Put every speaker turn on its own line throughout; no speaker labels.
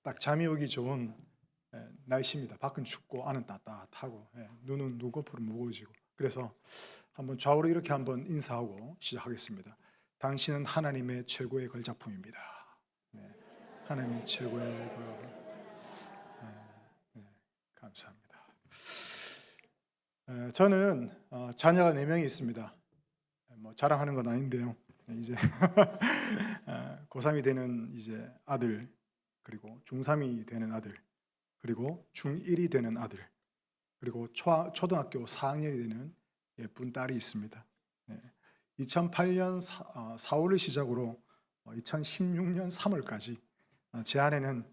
딱 잠이 오기 좋은 날씨입니다. 밖은 춥고 안은 따뜻하고 눈은 눈꺼풀은 무거워지고. 그래서 한번 좌우로 이렇게 한번 인사하고 시작하겠습니다. 당신은 하나님의 최고의 걸작품입니다. 네, 하나님의 최고의 감사합니다. 저는 자녀가 4명이 있습니다. 뭐 자랑하는 건 아닌데요. 이제 고3이 되는 이제 아들, 그리고 중3이 되는 아들, 그리고 중1이 되는 아들, 그리고 초등학교 4학년이 되는 예쁜 딸이 있습니다. 2008년 4월을 시작으로 2016년 3월까지 제 아내는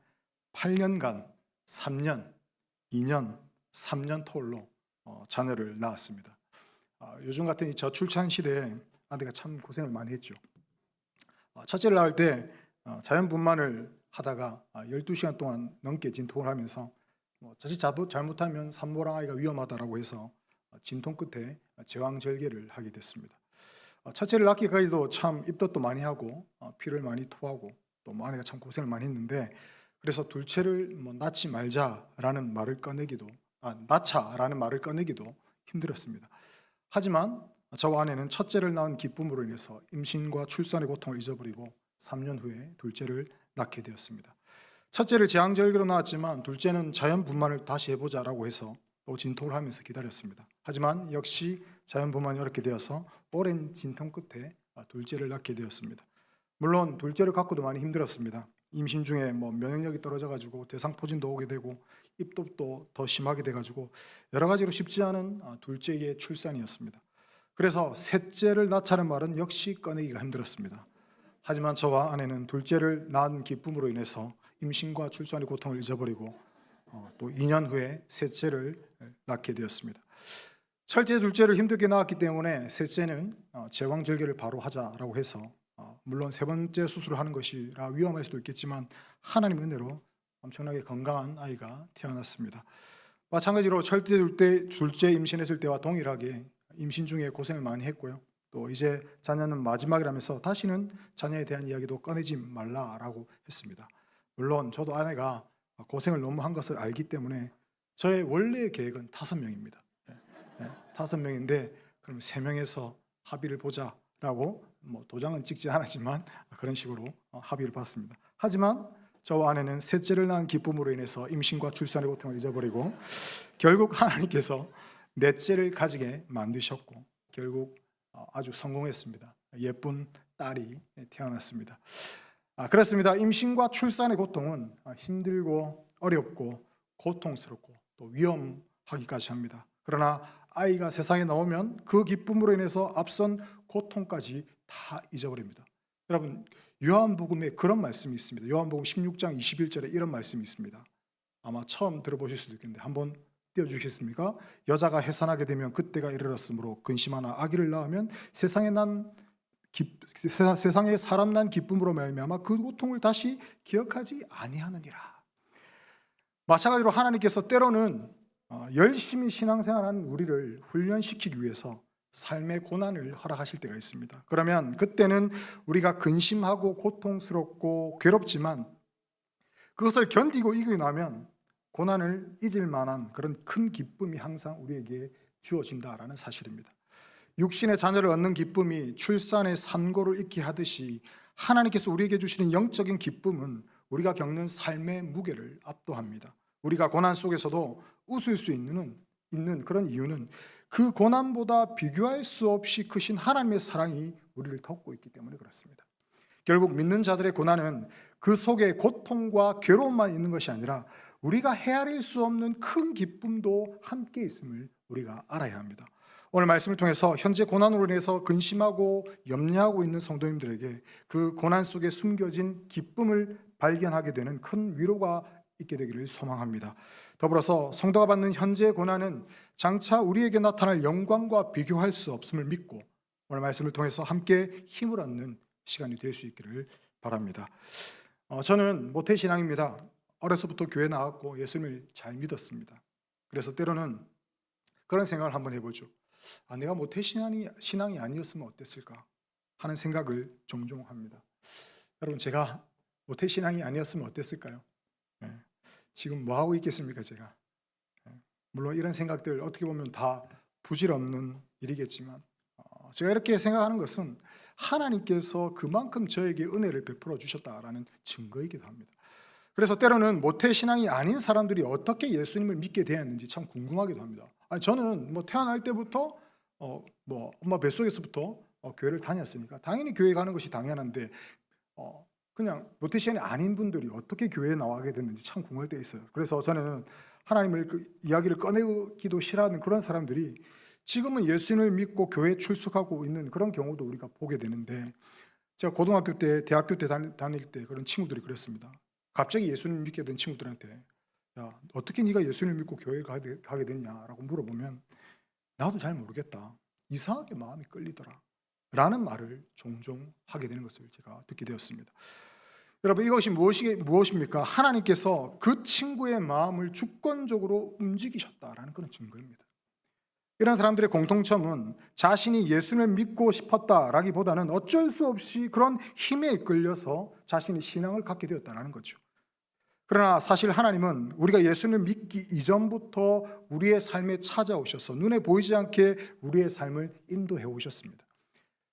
8년간 3년, 2년, 3년 토울로 자녀를 낳았습니다. 요즘 같은 이 저출산 시대에 아내가 참 고생을 많이 했죠. 첫째를 낳을 때 자연분만을 하다가 12시간 동안 넘게 진통을 하면서 자칫 잘못하면 산모랑 아이가 위험하다라고 해서 진통 끝에 제왕절개를 하게 됐습니다. 첫째를 낳기까지도 참 입덧도 많이 하고 피를 많이 토하고 또 아내가 참 고생을 많이 했는데, 그래서 둘째를 낳지 말자라는 말을 꺼내기도 낳자라는 말을 꺼내기도 힘들었습니다. 하지만 저와 아내는 첫째를 낳은 기쁨으로 인해서 임신과 출산의 고통을 잊어버리고 3년 후에 둘째를 낳게 되었습니다. 첫째를 제왕절개로 낳았지만 둘째는 자연분만을 다시 해보자라고 해서 또 진통을 하면서 기다렸습니다. 하지만 역시 자연분만이 어렵게 되어서 오랜 진통 끝에 둘째를 낳게 되었습니다. 물론 둘째를 갖고도 많이 힘들었습니다. 임신 중에 면역력이 떨어져가지고 대상포진도 오게 되고 입덧도 더 심하게 돼가지고 여러 가지로 쉽지 않은 둘째의 출산이었습니다. 그래서 셋째를 낳자는 말은 역시 꺼내기가 힘들었습니다. 하지만 저와 아내는 둘째를 낳은 기쁨으로 인해서 임신과 출산의 고통을 잊어버리고 또 2년 후에 셋째를 낳게 되었습니다. 첫째, 둘째를 힘들게 낳았기 때문에 셋째는 제왕절개를 바로 하자라고 해서 물론 세 번째 수술을 하는 것이라 위험할 수도 있겠지만 하나님 은혜로 엄청나게 건강한 아이가 태어났습니다. 마찬가지로 첫째, 둘째 임신했을 때와 동일하게 임신 중에 고생을 많이 했고요. 또 이제 자녀는 마지막이라면서 다시는 자녀에 대한 이야기도 꺼내지 말라라고 했습니다. 물론 저도 아내가 고생을 너무 한 것을 알기 때문에 저의 원래의 계획은 5명입니다. 5명인데 그럼 3명에서 합의를 보자라고 도장은 찍지 않았지만 그런 식으로 합의를 봤습니다. 하지만 저와 아내는 셋째를 낳은 기쁨으로 인해서 임신과 출산의 고통을 잊어버리고 결국 하나님께서 넷째를 가지게 만드셨고 결국 아주 성공했습니다. 예쁜 딸이 태어났습니다. 그렇습니다. 임신과 출산의 고통은 힘들고 어렵고 고통스럽고 또 위험하기까지 합니다. 그러나 아이가 세상에 나오면 그 기쁨으로 인해서 앞선 고통까지 다 잊어버립니다. 여러분, 요한복음에 그런 말씀이 있습니다. 요한복음 16장 21절에 이런 말씀이 있습니다. 아마 처음 들어보실 수도 있겠는데 한번 띄워주시겠습니까? 여자가 해산하게 되면 그때가 이르렀으므로 근심하나 아기를 낳으면 세상에 사람 난 기쁨으로 말미암아 그 고통을 다시 기억하지 아니하느니라. 마찬가지로 하나님께서 때로는 열심히 신앙생활하는 우리를 훈련시키기 위해서 삶의 고난을 허락하실 때가 있습니다. 그러면 그때는 우리가 근심하고 고통스럽고 괴롭지만 그것을 견디고 이기고 나면 고난을 잊을 만한 그런 큰 기쁨이 항상 우리에게 주어진다라는 사실입니다. 육신의 자녀를 얻는 기쁨이 출산의 산고를 잊게 하듯이 하나님께서 우리에게 주시는 영적인 기쁨은 우리가 겪는 삶의 무게를 압도합니다. 우리가 고난 속에서도 웃을 수 있는 그런 이유는 그 고난보다 비교할 수 없이 크신 하나님의 사랑이 우리를 덮고 있기 때문에 그렇습니다. 결국 믿는 자들의 고난은 그 속에 고통과 괴로움만 있는 것이 아니라 우리가 헤아릴 수 없는 큰 기쁨도 함께 있음을 우리가 알아야 합니다. 오늘 말씀을 통해서 현재 고난으로 인해서 근심하고 염려하고 있는 성도님들에게 그 고난 속에 숨겨진 기쁨을 발견하게 되는 큰 위로가 있게 되기를 소망합니다. 더불어서 성도가 받는 현재의 고난은 장차 우리에게 나타날 영광과 비교할 수 없음을 믿고 오늘 말씀을 통해서 함께 힘을 얻는 시간이 될 수 있기를 바랍니다. 저는 모태신앙입니다. 어려서부터 교회 나왔고 예수님을 잘 믿었습니다. 그래서 때로는 그런 생각을 한번 해보죠. 내가 모태신앙이 아니었으면 어땠을까 하는 생각을 종종 합니다. 여러분, 제가 모태신앙이 아니었으면 어땠을까요? 지금 뭐 하고 있겠습니까, 제가? 물론 이런 생각들 어떻게 보면 다 부질없는 일이겠지만 제가 이렇게 생각하는 것은 하나님께서 그만큼 저에게 은혜를 베풀어 주셨다라는 증거이기도 합니다. 그래서 때로는 모태신앙이 아닌 사람들이 어떻게 예수님을 믿게 되었는지 참 궁금하기도 합니다. 저는 뭐 태어날 때부터 뭐 엄마 뱃속에서부터 교회를 다녔으니까 당연히 교회 가는 것이 당연한데 그냥 모태신앙이 아닌 분들이 어떻게 교회에 나가게 됐는지 참 궁금할 때 있어요. 그래서 저는 하나님을 이야기를 꺼내기도 싫어하는 그런 사람들이 지금은 예수님을 믿고 교회에 출석하고 있는 그런 경우도 우리가 보게 되는데, 제가 고등학교 때, 대학교 때 다닐 때 그런 친구들이 그랬습니다. 갑자기 예수님을 믿게 된 친구들한테 야, 어떻게 네가 예수님을 믿고 교회에 가게 됐냐라고 물어보면 나도 잘 모르겠다. 이상하게 마음이 끌리더라. 라는 말을 종종 하게 되는 것을 제가 듣게 되었습니다. 여러분, 이것이 무엇입니까? 하나님께서 그 친구의 마음을 주권적으로 움직이셨다라는 그런 증거입니다. 이런 사람들의 공통점은 자신이 예수님을 믿고 싶었다라기보다는 어쩔 수 없이 그런 힘에 이끌려서 자신이 신앙을 갖게 되었다는 거죠. 그러나 사실 하나님은 우리가 예수님을 믿기 이전부터 우리의 삶에 찾아오셔서 눈에 보이지 않게 우리의 삶을 인도해 오셨습니다.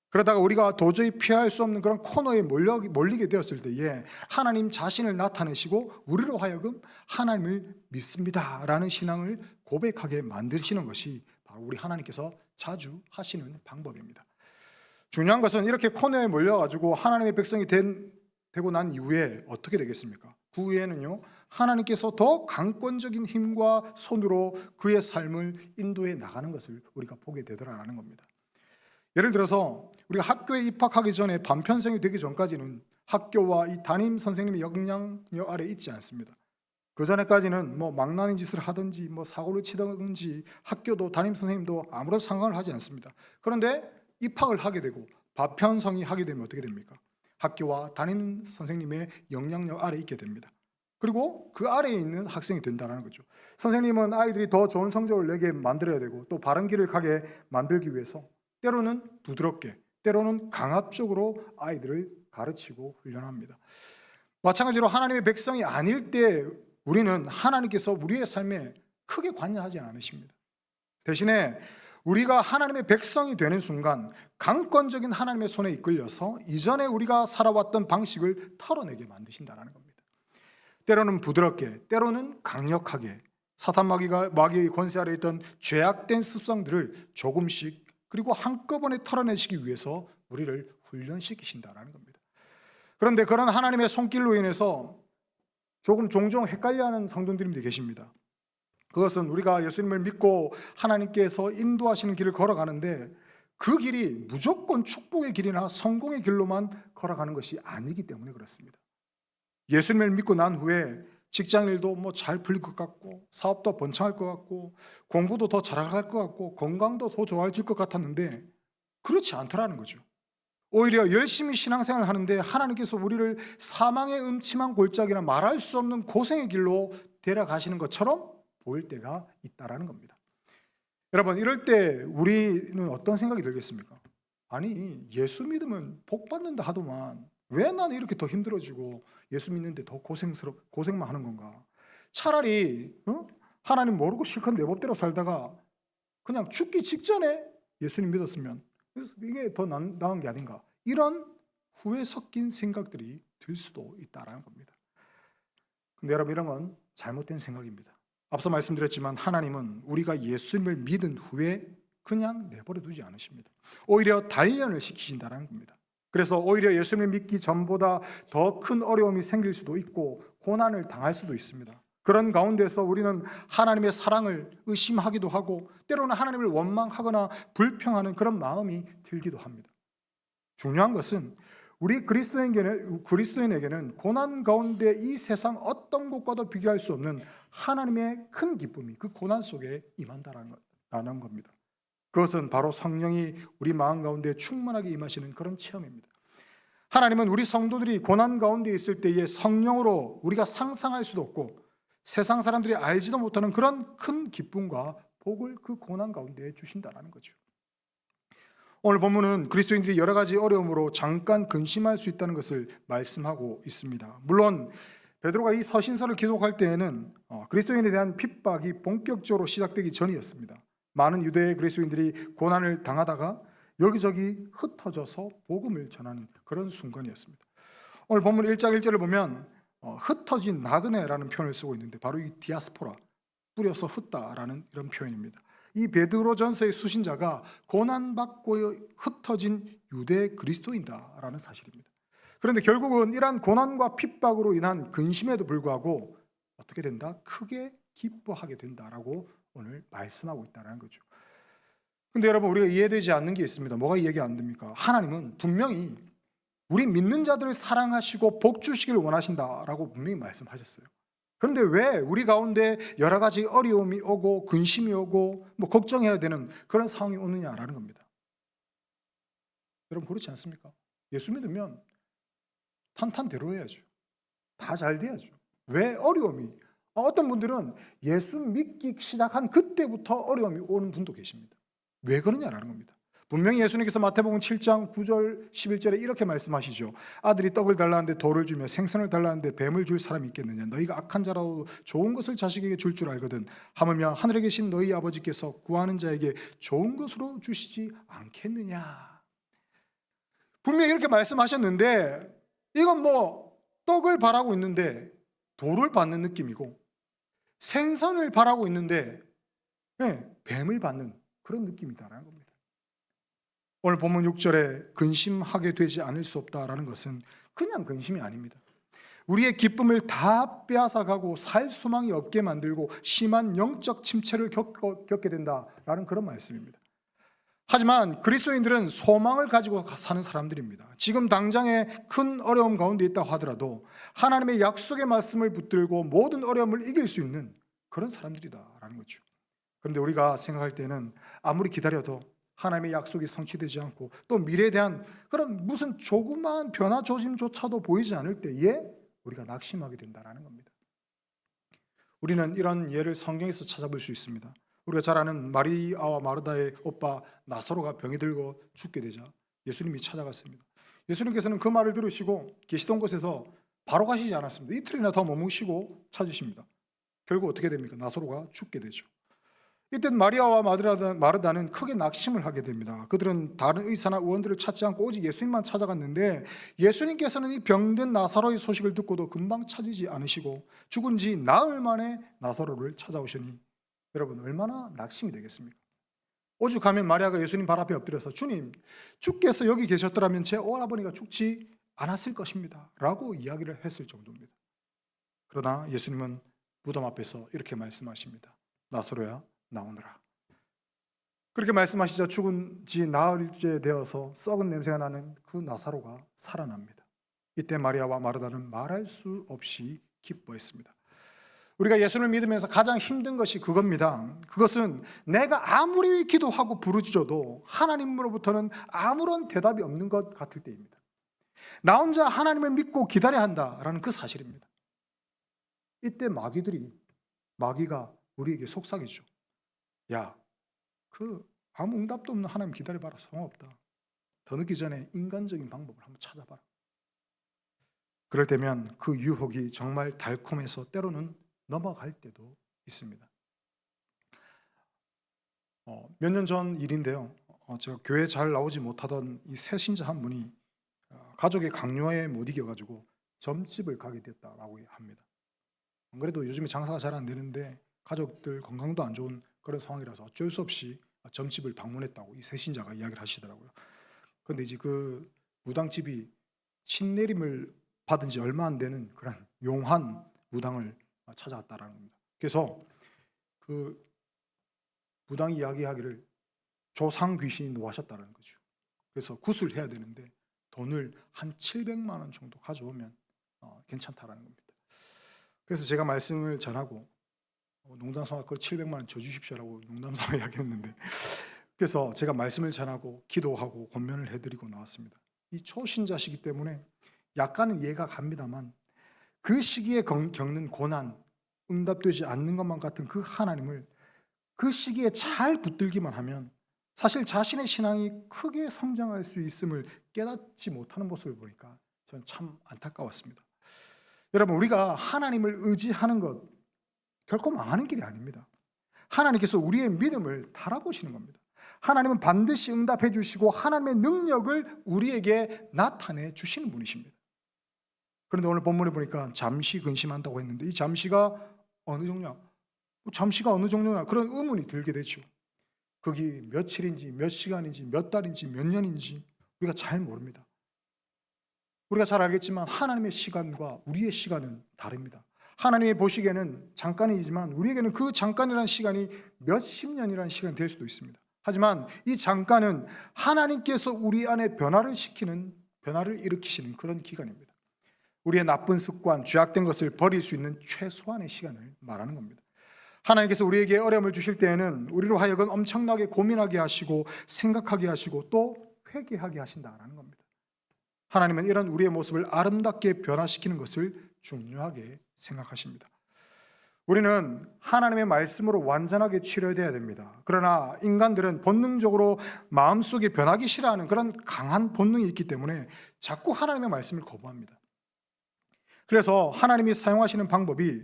그러다가 우리가 도저히 피할 수 없는 그런 코너에 몰리게 되었을 때에 하나님 자신을 나타내시고 우리로 하여금 하나님을 믿습니다라는 신앙을 고백하게 만드시는 것이 바로 우리 하나님께서 자주 하시는 방법입니다. 중요한 것은 이렇게 코너에 몰려가지고 하나님의 백성이 되고 난 이후에 어떻게 되겠습니까? 그 후에는요, 하나님께서 더 강권적인 힘과 손으로 그의 삶을 인도해 나가는 것을 우리가 보게 되더라라는 겁니다. 예를 들어서 우리가 학교에 입학하기 전에 반편성이 되기 전까지는 학교와 이 담임 선생님의 영향력 아래 있지 않습니다. 그 전에까지는 뭐 망나니 짓을 하든지 뭐 사고를 치든지 학교도 담임 선생님도 아무런 상관을 하지 않습니다. 그런데 입학을 하게 되고 반편성이 하게 되면 어떻게 됩니까? 학교와 담임 선생님의 영향력 아래 있게 됩니다. 그리고 그 아래에 있는 학생이 된다는 거죠. 선생님은 아이들이 더 좋은 성적을 내게 만들어야 되고 또 바른 길을 가게 만들기 위해서 때로는 부드럽게, 때로는 강압적으로 아이들을 가르치고 훈련합니다. 마찬가지로 하나님의 백성이 아닐 때 우리는 하나님께서 우리의 삶에 크게 관여하지 않으십니다. 대신에 우리가 하나님의 백성이 되는 순간 강권적인 하나님의 손에 이끌려서 이전에 우리가 살아왔던 방식을 털어내게 만드신다는 겁니다. 때로는 부드럽게, 때로는 강력하게 사탄 마귀의 권세 아래 있던 죄악된 습성들을 조금씩 그리고 한꺼번에 털어내시기 위해서 우리를 훈련시키신다는 겁니다. 그런데 그런 하나님의 손길로 인해서 조금 종종 헷갈려하는 성도님들이 계십니다. 그것은 우리가 예수님을 믿고 하나님께서 인도하시는 길을 걸어가는데 그 길이 무조건 축복의 길이나 성공의 길로만 걸어가는 것이 아니기 때문에 그렇습니다. 예수님을 믿고 난 후에 직장일도 뭐 잘 풀릴 것 같고 사업도 번창할 것 같고 공부도 더 잘할 것 같고 건강도 더 좋아질 것 같았는데 그렇지 않더라는 거죠. 오히려 열심히 신앙생활을 하는데 하나님께서 우리를 사망의 음침한 골짜기나 말할 수 없는 고생의 길로 데려가시는 것처럼 보일 때가 있다라는 겁니다. 여러분, 이럴 때 우리는 어떤 생각이 들겠습니까? 아니, 예수 믿으면 복 받는다 하더만 왜 나는 이렇게 더 힘들어지고 예수 믿는데 더 고생만 하는 건가? 차라리 하나님 모르고 실컷 내 법대로 살다가 그냥 죽기 직전에 예수님 믿었으면 이게 더 나은 게 아닌가? 이런 후회 섞인 생각들이 들 수도 있다라는 겁니다. 근데 여러분, 이런 건 잘못된 생각입니다. 앞서 말씀드렸지만 하나님은 우리가 예수님을 믿은 후에 그냥 내버려 두지 않으십니다. 오히려 단련을 시키신다는 겁니다. 그래서 오히려 예수님을 믿기 전보다 더 큰 어려움이 생길 수도 있고 고난을 당할 수도 있습니다. 그런 가운데서 우리는 하나님의 사랑을 의심하기도 하고 때로는 하나님을 원망하거나 불평하는 그런 마음이 들기도 합니다. 중요한 것은 우리 그리스도인에게는 고난 가운데 이 세상 어떤 것과도 비교할 수 없는 하나님의 큰 기쁨이 그 고난 속에 임한다는 겁니다. 그것은 바로 성령이 우리 마음 가운데 충만하게 임하시는 그런 체험입니다. 하나님은 우리 성도들이 고난 가운데 있을 때에 성령으로 우리가 상상할 수도 없고 세상 사람들이 알지도 못하는 그런 큰 기쁨과 복을 그 고난 가운데 주신다는 거죠. 오늘 본문은 그리스도인들이 여러 가지 어려움으로 잠깐 근심할 수 있다는 것을 말씀하고 있습니다. 물론 베드로가 이 서신서를 기록할 때에는 그리스도인에 대한 핍박이 본격적으로 시작되기 전이었습니다. 많은 유대 그리스도인들이 고난을 당하다가 여기저기 흩어져서 복음을 전하는 그런 순간이었습니다. 오늘 본문 1장 1절을 보면 흩어진 나그네라는 표현을 쓰고 있는데 바로 이 디아스포라, 뿌려서 흩다라는 이런 표현입니다. 이 베드로전서의 수신자가 고난받고 흩어진 유대 그리스도인다라는 사실입니다. 그런데 결국은 이러한 고난과 핍박으로 인한 근심에도 불구하고 어떻게 된다? 크게 기뻐하게 된다라고 오늘 말씀하고 있다는 거죠. 근데 여러분, 우리가 이해되지 않는 게 있습니다. 뭐가 이해가 안 됩니까? 하나님은 분명히 우리 믿는 자들을 사랑하시고 복 주시길 원하신다라고 분명히 말씀하셨어요. 그런데 왜 우리 가운데 여러 가지 어려움이 오고 근심이 오고 걱정해야 되는 그런 상황이 오느냐라는 겁니다. 여러분, 그렇지 않습니까? 예수 믿으면 탄탄대로 해야죠. 다 잘 돼야죠. 왜 어려움이? 어떤 분들은 예수 믿기 시작한 그때부터 어려움이 오는 분도 계십니다. 왜 그러냐라는 겁니다. 분명히 예수님께서 마태복음 7장 9절 11절에 이렇게 말씀하시죠. 아들이 떡을 달라는데 돌을 주며 생선을 달라는데 뱀을 줄 사람이 있겠느냐. 너희가 악한 자라도 좋은 것을 자식에게 줄 줄 알거든. 하물며 하늘에 계신 너희 아버지께서 구하는 자에게 좋은 것으로 주시지 않겠느냐. 분명히 이렇게 말씀하셨는데 이건 떡을 바라고 있는데 돌을 받는 느낌이고 생선을 바라고 있는데 뱀을 받는 그런 느낌이다라는 겁니다. 오늘 본문 6절에 근심하게 되지 않을 수 없다라는 것은 그냥 근심이 아닙니다. 우리의 기쁨을 다 빼앗아가고 살 소망이 없게 만들고 심한 영적 침체를 겪게 된다라는 그런 말씀입니다. 하지만 그리스도인들은 소망을 가지고 사는 사람들입니다. 지금 당장에 큰 어려움 가운데 있다고 하더라도 하나님의 약속의 말씀을 붙들고 모든 어려움을 이길 수 있는 그런 사람들이다라는 거죠. 그런데 우리가 생각할 때는 아무리 기다려도 하나님의 약속이 성취되지 않고 또 미래에 대한 그런 무슨 조그마한 변화 조짐조차도 보이지 않을 때에 우리가 낙심하게 된다는 겁니다. 우리는 이런 예를 성경에서 찾아볼 수 있습니다. 우리가 잘 아는 마리아와 마르다의 오빠 나사로가 병이 들고 죽게 되자 예수님이 찾아갔습니다. 예수님께서는 그 말을 들으시고 계시던 곳에서 바로 가시지 않았습니다. 이틀이나 더 머무시고 찾으십니다. 결국 어떻게 됩니까? 나사로가 죽게 되죠. 이때 마리아와 마르다는 크게 낙심을 하게 됩니다. 그들은 다른 의사나 의원들을 찾지 않고 오직 예수님만 찾아갔는데 예수님께서는 이 병든 나사로의 소식을 듣고도 금방 찾지 않으시고 죽은 지 나흘 만에 나사로를 찾아오시니 여러분, 얼마나 낙심이 되겠습니까? 오죽하면 마리아가 예수님 발 앞에 엎드려서 주님, 주께서 여기 계셨더라면 제 오라버니가 죽지 않았을 것입니다 라고 이야기를 했을 정도입니다. 그러나 예수님은 무덤 앞에서 이렇게 말씀하십니다. 나사로야, 나오너라. 그렇게 말씀하시자 죽은 지 나흘째 되어서 썩은 냄새가 나는 그 나사로가 살아납니다. 이때 마리아와 마르다는 말할 수 없이 기뻐했습니다. 우리가 예수를 믿으면서 가장 힘든 것이 그겁니다. 그것은 내가 아무리 기도하고 부르짖어도 하나님으로부터는 아무런 대답이 없는 것 같을 때입니다. 나 혼자 하나님을 믿고 기다려야 한다라는 그 사실입니다. 이때 마귀가 우리에게 속삭이죠. 야, 아무 응답도 없는 하나님 기다려봐라. 소용없다. 더 늦기 전에 인간적인 방법을 한번 찾아봐라. 그럴 때면 그 유혹이 정말 달콤해서 때로는 넘어갈 때도 있습니다. 몇 년 전 일인데요. 제가 교회 잘 나오지 못하던 이 새 신자 한 분이 가족의 강요에 못 이겨가지고 점집을 가게 됐다라고 합니다. 안 그래도 요즘에 장사가 잘 안 되는데 가족들 건강도 안 좋은 그런 상황이라서 어쩔 수 없이 점집을 방문했다고 이 새 신자가 이야기를 하시더라고요. 그런데 이제 그 무당집이 신내림을 받은 지 얼마 안 되는 그런 용한 무당을 찾아왔다라는 겁니다. 그래서 그 무당이 이야기하기를 조상 귀신이 노하셨다는 거죠. 그래서 굿을 해야 되는데 돈을 한 700만 원 정도 가져오면 괜찮다라는 겁니다. 그래서 제가 말씀을 전하고 농담삼아 그걸 700만 원 줘주십시오라고 농담삼아 이야기했는데 그래서 제가 말씀을 전하고 기도하고 권면을 해드리고 나왔습니다. 이 초신자시기 때문에 약간은 이해가 갑니다만 그 시기에 겪는 고난, 응답되지 않는 것만 같은 그 하나님을 그 시기에 잘 붙들기만 하면 사실 자신의 신앙이 크게 성장할 수 있음을 깨닫지 못하는 모습을 보니까 저는 참 안타까웠습니다. 여러분, 우리가 하나님을 의지하는 것 결코 망하는 길이 아닙니다. 하나님께서 우리의 믿음을 달아보시는 겁니다. 하나님은 반드시 응답해 주시고 하나님의 능력을 우리에게 나타내 주시는 분이십니다. 그런데 오늘 본문에 보니까 잠시 근심한다고 했는데 이 잠시가 어느 종류냐? 잠시가 어느 종류냐? 그런 의문이 들게 되죠. 그게 며칠인지 몇 시간인지 몇 달인지 몇 년인지 우리가 잘 모릅니다. 우리가 잘 알겠지만 하나님의 시간과 우리의 시간은 다릅니다. 하나님이 보시기에는 잠깐이지만 우리에게는 그 잠깐이라는 시간이 몇십 년이라는 시간이 될 수도 있습니다. 하지만 이 잠깐은 하나님께서 우리 안에 변화를 일으키시는 그런 기간입니다. 우리의 나쁜 습관, 죄악된 것을 버릴 수 있는 최소한의 시간을 말하는 겁니다. 하나님께서 우리에게 어려움을 주실 때에는 우리로 하여금 엄청나게 고민하게 하시고 생각하게 하시고 또 회개하게 하신다라는 겁니다. 하나님은 이런 우리의 모습을 아름답게 변화시키는 것을 중요하게 생각하십니다. 우리는 하나님의 말씀으로 완전하게 치료되어야 됩니다. 그러나 인간들은 본능적으로 마음속에 변하기 싫어하는 그런 강한 본능이 있기 때문에 자꾸 하나님의 말씀을 거부합니다. 그래서 하나님이 사용하시는 방법이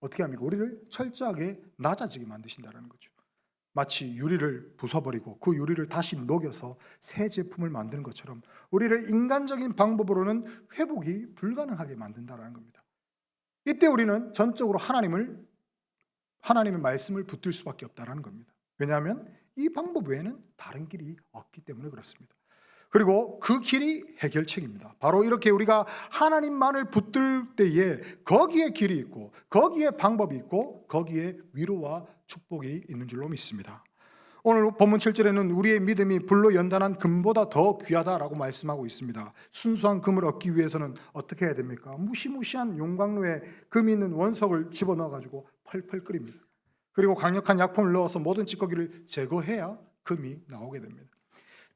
어떻게 합니까? 우리를 철저하게 낮아지게 만드신다는 거죠. 마치 유리를 부숴버리고 그 유리를 다시 녹여서 새 제품을 만드는 것처럼 우리를 인간적인 방법으로는 회복이 불가능하게 만든다는 겁니다. 이때 우리는 전적으로 하나님의 말씀을 붙들 수밖에 없다는 겁니다. 왜냐하면 이 방법 외에는 다른 길이 없기 때문에 그렇습니다. 그리고 그 길이 해결책입니다. 바로 이렇게 우리가 하나님만을 붙들 때에 거기에 길이 있고 거기에 방법이 있고 거기에 위로와 축복이 있는 줄로 믿습니다. 오늘 본문 7절에는 우리의 믿음이 불로 연단한 금보다 더 귀하다라고 말씀하고 있습니다. 순수한 금을 얻기 위해서는 어떻게 해야 됩니까? 무시무시한 용광로에 금이 있는 원석을 집어넣어가지고 펄펄 끓입니다. 그리고 강력한 약품을 넣어서 모든 찌꺼기를 제거해야 금이 나오게 됩니다.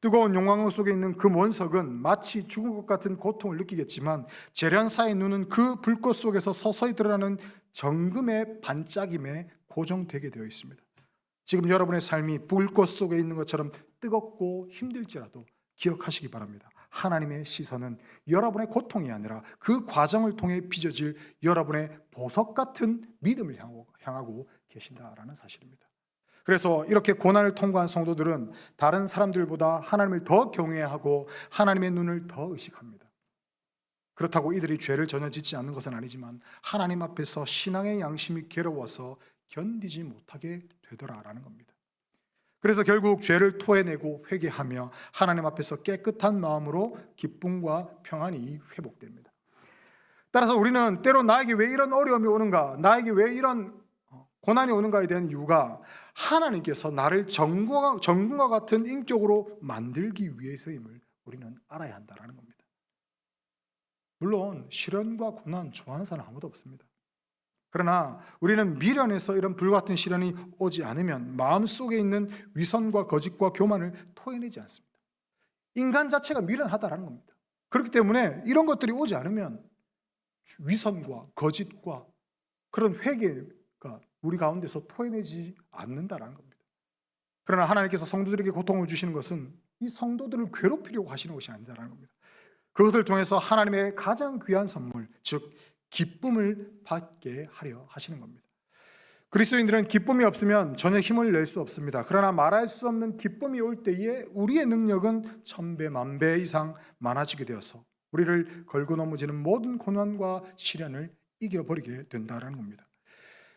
뜨거운 용광로 속에 있는 금 원석은 마치 죽은 것 같은 고통을 느끼겠지만 재련사의 눈은 그 불꽃 속에서 서서히 드러나는 정금의 반짝임에 고정되게 되어 있습니다. 지금 여러분의 삶이 불꽃 속에 있는 것처럼 뜨겁고 힘들지라도 기억하시기 바랍니다. 하나님의 시선은 여러분의 고통이 아니라 그 과정을 통해 빚어질 여러분의 보석 같은 믿음을 향하고 계신다라는 사실입니다. 그래서 이렇게 고난을 통과한 성도들은 다른 사람들보다 하나님을 더 경외하고 하나님의 눈을 더 의식합니다. 그렇다고 이들이 죄를 전혀 짓지 않는 것은 아니지만 하나님 앞에서 신앙의 양심이 괴로워서 견디지 못하게 되더라라는 겁니다. 그래서 결국 죄를 토해내고 회개하며 하나님 앞에서 깨끗한 마음으로 기쁨과 평안이 회복됩니다. 따라서 우리는 때로 나에게 왜 이런 어려움이 오는가, 나에게 왜 이런 고난이 오는가에 대한 이유가 하나님께서 나를 정금과 같은 인격으로 만들기 위해서임을 우리는 알아야 한다는 겁니다. 물론 시련과 고난 좋아하는 사람 아무도 없습니다. 그러나 우리는 미련에서 이런 불같은 시련이 오지 않으면 마음속에 있는 위선과 거짓과 교만을 토해내지 않습니다. 인간 자체가 미련하다는 겁니다. 그렇기 때문에 이런 것들이 오지 않으면 위선과 거짓과 그런 회개가 우리 가운데서 토해내지 않는다는 겁니다. 그러나 하나님께서 성도들에게 고통을 주시는 것은 이 성도들을 괴롭히려고 하시는 것이 아니다라는 겁니다. 그것을 통해서 하나님의 가장 귀한 선물, 즉 기쁨을 받게 하려 하시는 겁니다. 그리스도인들은 기쁨이 없으면 전혀 힘을 낼 수 없습니다. 그러나 말할 수 없는 기쁨이 올 때에 우리의 능력은 1000배, 10,000배 이상 많아지게 되어서 우리를 걸고 넘어지는 모든 고난과 시련을 이겨버리게 된다는 겁니다.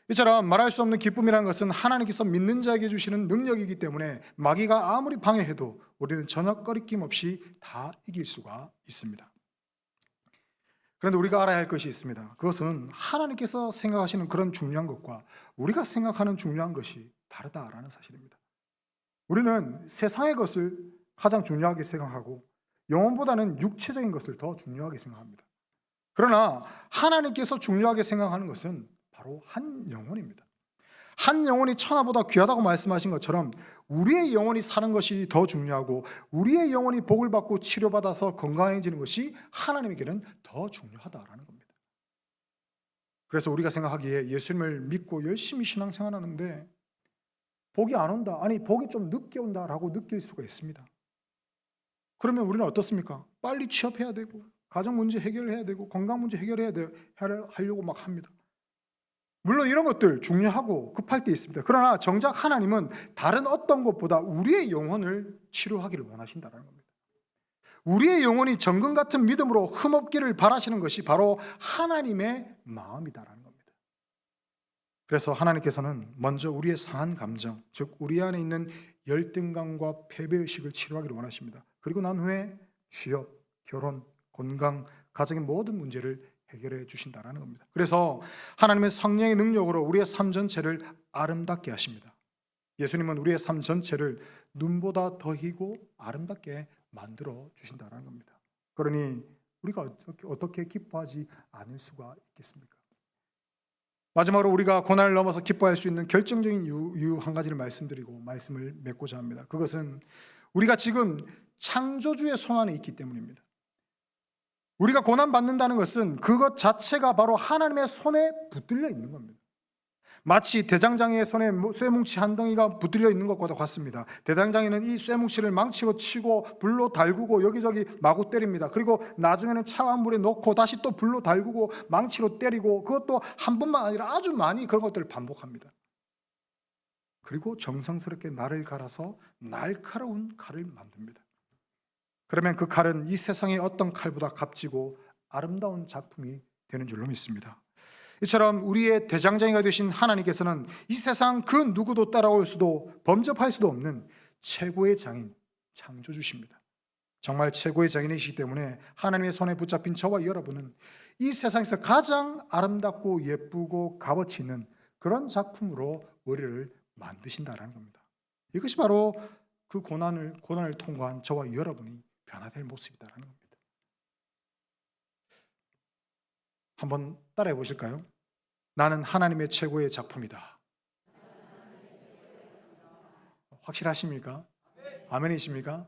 이처럼 말할 수 없는 기쁨이라는 것은 하나님께서 믿는 자에게 주시는 능력이기 때문에 마귀가 아무리 방해해도 우리는 전혀 꺼리낌 없이 다 이길 수가 있습니다. 그런데 우리가 알아야 할 것이 있습니다. 그것은 하나님께서 생각하시는 그런 중요한 것과 우리가 생각하는 중요한 것이 다르다라는 사실입니다. 우리는 세상의 것을 가장 중요하게 생각하고 영혼보다는 육체적인 것을 더 중요하게 생각합니다. 그러나 하나님께서 중요하게 생각하는 것은 바로 한 영혼입니다. 한 영혼이 천하보다 귀하다고 말씀하신 것처럼 우리의 영혼이 사는 것이 더 중요하고 우리의 영혼이 복을 받고 치료받아서 건강해지는 것이 하나님에게는 더 중요하다라는 겁니다. 그래서 우리가 생각하기에 예수님을 믿고 열심히 신앙생활하는데 복이 안 온다, 아니 복이 좀 늦게 온다라고 느낄 수가 있습니다. 그러면 우리는 어떻습니까? 빨리 취업해야 되고 가정 문제 해결해야 되고 건강 문제 해결해야 돼 하려고 막 합니다. 물론 이런 것들 중요하고 급할 때 있습니다. 그러나 정작 하나님은 다른 어떤 것보다 우리의 영혼을 치료하기를 원하신다는 겁니다. 우리의 영혼이 정금 같은 믿음으로 흠없기를 바라시는 것이 바로 하나님의 마음이다라는 겁니다. 그래서 하나님께서는 먼저 우리의 상한 감정, 즉 우리 안에 있는 열등감과 패배의식을 치료하기를 원하십니다. 그리고 난 후에 취업, 결혼, 건강, 가정의 모든 문제를 해결해 주신다는 겁니다. 그래서 하나님의 성령의 능력으로 우리의 삶 전체를 아름답게 하십니다. 예수님은 우리의 삶 전체를 눈보다 더 희고 아름답게 만들어 주신다는 겁니다. 그러니 우리가 어떻게 기뻐하지 않을 수가 있겠습니까? 마지막으로 우리가 고난을 넘어서 기뻐할 수 있는 결정적인 이유 한 가지를 말씀드리고 말씀을 맺고자 합니다. 그것은 우리가 지금 창조주의 손 안에 있기 때문입니다. 우리가 고난받는다는 것은 그것 자체가 바로 하나님의 손에 붙들려 있는 겁니다. 마치 대장장이의 손에 쇠뭉치 한 덩이가 붙들려 있는 것과 같습니다. 대장장이는 이 쇠뭉치를 망치로 치고 불로 달구고 여기저기 마구 때립니다. 그리고 나중에는 차가운 물에 넣고 다시 또 불로 달구고 망치로 때리고 그것도 한 번만 아니라 아주 많이 그런 것들을 반복합니다. 그리고 정성스럽게 날을 갈아서 날카로운 칼을 만듭니다. 그러면 그 칼은 이 세상의 어떤 칼보다 값지고 아름다운 작품이 되는 줄로 믿습니다. 이처럼 우리의 대장장이가 되신 하나님께서는 이 세상 그 누구도 따라올 수도 범접할 수도 없는 최고의 장인, 창조주십니다. 정말 최고의 장인이시기 때문에 하나님의 손에 붙잡힌 저와 여러분은 이 세상에서 가장 아름답고 예쁘고 값어치 있는 그런 작품으로 우리를 만드신다는 겁니다. 이것이 바로 그 고난을 통과한 저와 여러분이 변화될 모습이다라는 겁니다. 한번 따라해 보실까요? 나는 하나님의 최고의 작품이다. 확실하십니까? 아멘이십니까?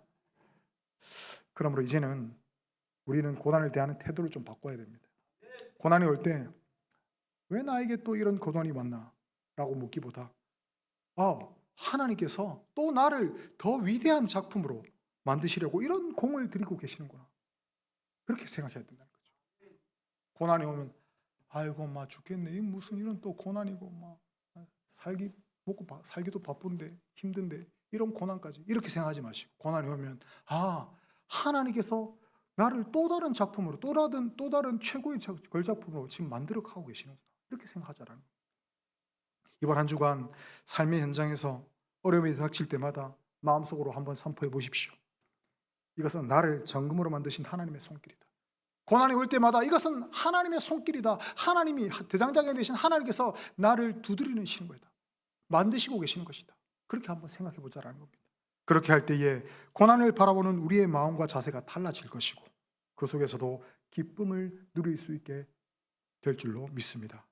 그러므로 이제는 우리는 고난을 대하는 태도를 좀 바꿔야 됩니다. 고난이 올 때 왜 나에게 또 이런 고난이 왔나? 라고 묻기보다 하나님께서 또 나를 더 위대한 작품으로 만드시려고 이런 공을 들이고 계시는구나. 그렇게 생각해야 된다는 거죠. 고난이 오면 아이고 막 죽겠네. 무슨 이런 또 고난이고 막 살기도 바쁜데 힘든데 이런 고난까지 이렇게 생각하지 마시고 고난이 오면 하나님께서 나를 또 다른 작품으로 또 다른 최고의 걸작품으로 지금 만들어 가고 계시는구나. 이렇게 생각하자라는 거예요. 이번 한 주간 삶의 현장에서 어려움이 닥칠 때마다 마음속으로 한번 선포해 보십시오. 이것은 나를 정금으로 만드신 하나님의 손길이다. 고난이 올 때마다 이것은 하나님의 손길이다. 하나님이 대장장이 되신 하나님께서 나를 두드리시는 것이다. 만드시고 계시는 것이다. 그렇게 한번 생각해 보자라는 겁니다. 그렇게 할 때에 고난을 바라보는 우리의 마음과 자세가 달라질 것이고 그 속에서도 기쁨을 누릴 수 있게 될 줄로 믿습니다.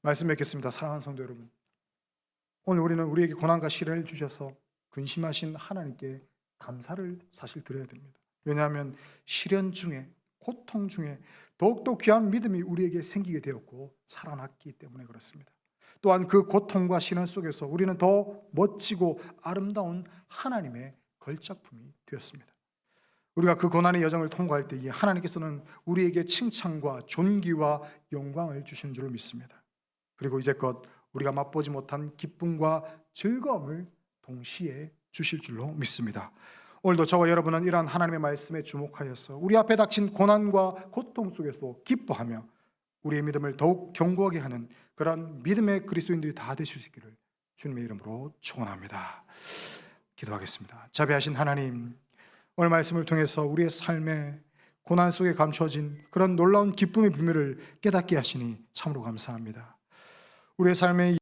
말씀 맺겠습니다. 사랑하는 성도 여러분, 오늘 우리는 우리에게 고난과 시련을 주셔서 근심하신 하나님께 감사를 사실 드려야 됩니다. 왜냐하면 시련 중에 고통 중에 더욱더 귀한 믿음이 우리에게 생기게 되었고 살아났기 때문에 그렇습니다. 또한 그 고통과 시련 속에서 우리는 더 멋지고 아름다운 하나님의 걸작품이 되었습니다. 우리가 그 고난의 여정을 통과할 때에 하나님께서는 우리에게 칭찬과 존귀와 영광을 주시는 줄로 믿습니다. 그리고 이제껏 우리가 맛보지 못한 기쁨과 즐거움을 동시에 주실 줄로 믿습니다. 오늘도 저와 여러분은 이러한 하나님의 말씀에 주목하여서 우리 앞에 닥친 고난과 고통 속에서 기뻐하며 우리의 믿음을 더욱 견고하게 하는 그런 믿음의 그리스도인들이 다 되실 수 있기를 주님의 이름으로 축원합니다. 기도하겠습니다. 자비하신 하나님, 오늘 말씀을 통해서 우리의 삶에 고난 속에 감춰진 그런 놀라운 기쁨의 비밀을 깨닫게 하시니 참으로 감사합니다. 우리의 삶의